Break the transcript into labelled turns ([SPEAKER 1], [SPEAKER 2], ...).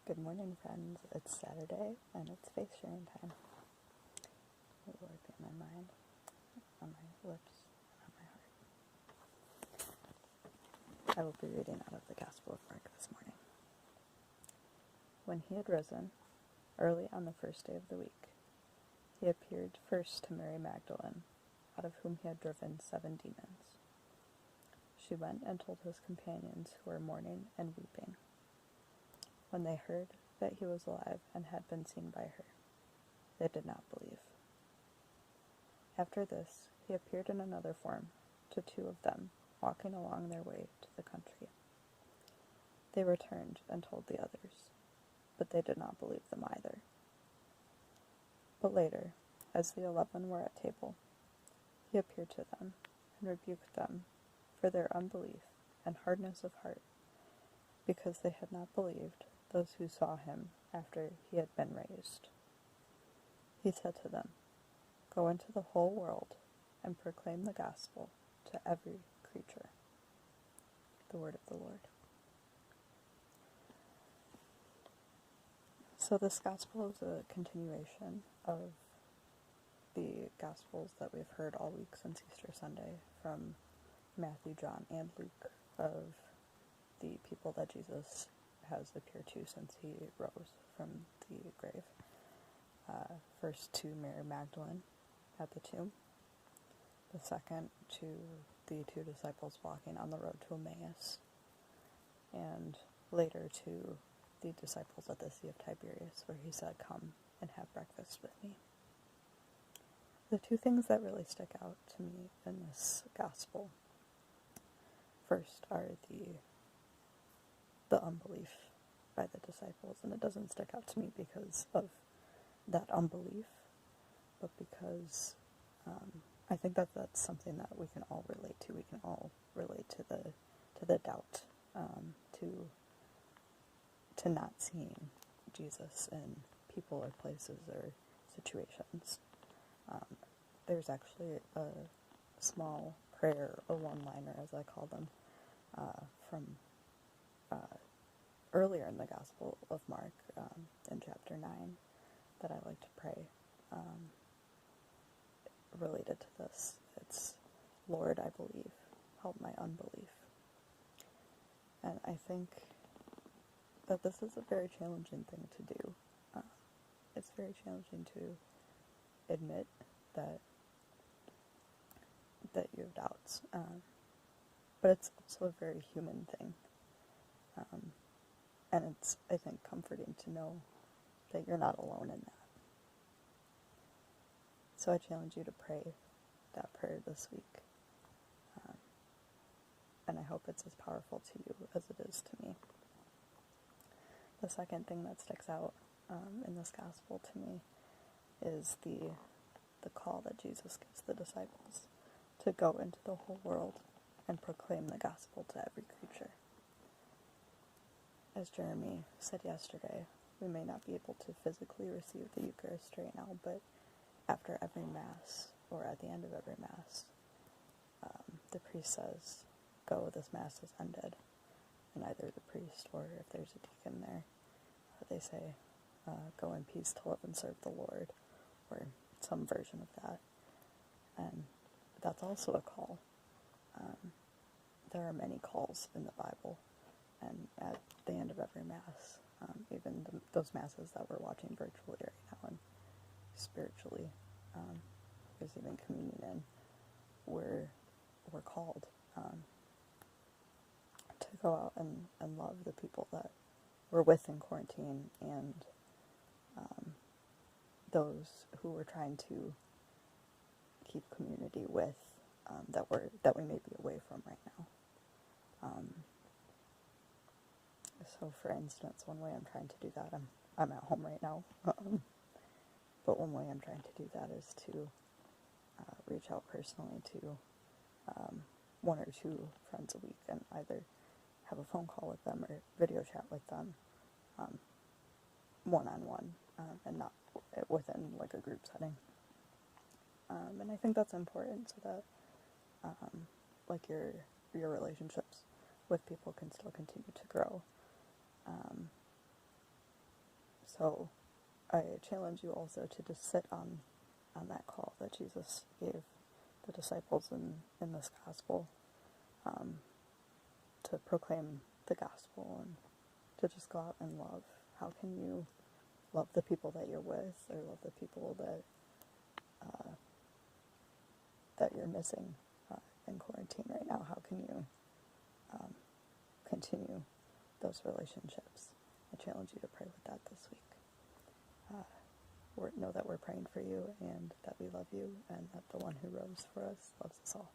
[SPEAKER 1] Good morning, friends. It's Saturday, and it's faith sharing time. The Lord be on my mind, on my lips, and on my heart. I will be reading out of the Gospel of Mark this morning. When he had risen, early on the first day of the week, he appeared first to Mary Magdalene, out of whom he had driven 7 demons. She went and told his companions who were mourning and weeping. When they heard that he was alive and had been seen by her, they did not believe. After this, he appeared in another form to 2 of them, walking along their way to the country. They returned and told the others, but they did not believe them either. But later, as the 11 were at table, he appeared to them and rebuked them for their unbelief and hardness of heart, because they had not believed those who saw him after he had been raised. He said to them, "Go into the whole world and proclaim the gospel to every creature." The word of the Lord. So this gospel is a continuation of the gospels that we've heard all week since Easter Sunday from Matthew, John, and Luke, of the people that Jesus has appeared to since he rose from the grave. First to Mary Magdalene at the tomb. The second to the 2 disciples walking on the road to Emmaus. And later to the disciples at the Sea of Tiberias, where he said, "Come and have breakfast with me." The 2 things that really stick out to me in this gospel first are the unbelief by the disciples, and it doesn't stick out to me because of that unbelief, but because I think that that's something that we can all relate to. We can all relate to the doubt, to not seeing Jesus in people or places or situations. There's actually a small prayer, a one-liner as I call them, from earlier in the Gospel of Mark, in chapter 9, that I like to pray related to this. It's, "Lord, I believe, help my unbelief." And I think that this is a very challenging thing to do. It's very challenging to admit that you have doubts, but it's also a very human thing. And it's, I think, comforting to know that you're not alone in that. So I challenge you to pray that prayer this week. And I hope it's as powerful to you as it is to me. The second thing that sticks out in this gospel to me is the call that Jesus gives the disciples to go into the whole world and proclaim the gospel to every creature. As Jeremy said yesterday, we may not be able to physically receive the Eucharist right now, but after every Mass, or at the end of every Mass, the priest says, "Go, this Mass is ended." And either the priest, or if there's a deacon there, they say, "Go in peace to love and serve the Lord," or some version of that. And that's also a call. There are many calls in the Bible, and at the end of every Mass, even those Masses that we're watching virtually right now and spiritually receiving communion in, we're called to go out and love the people that we're with in quarantine, and those who we're trying to keep community with, that we may be away from right now. So for instance, one way I'm trying to do that, I'm at home right now, but one way I'm trying to do that is to reach out personally to 1 or 2 friends a week, and either have a phone call with them or video chat with them, one-on-one, and not within like a group setting. And I think that's important, so that like your relationships with people can still continue to grow. So I challenge you also to just sit on that call that Jesus gave the disciples in this gospel, to proclaim the gospel and to just go out and love. How can you love the people that you're with, or love the people that you're missing in quarantine right now? How can you continue those relationships? I challenge you to pray with that this week. Know that we're praying for you, and that we love you, and that the one who rose for us loves us all.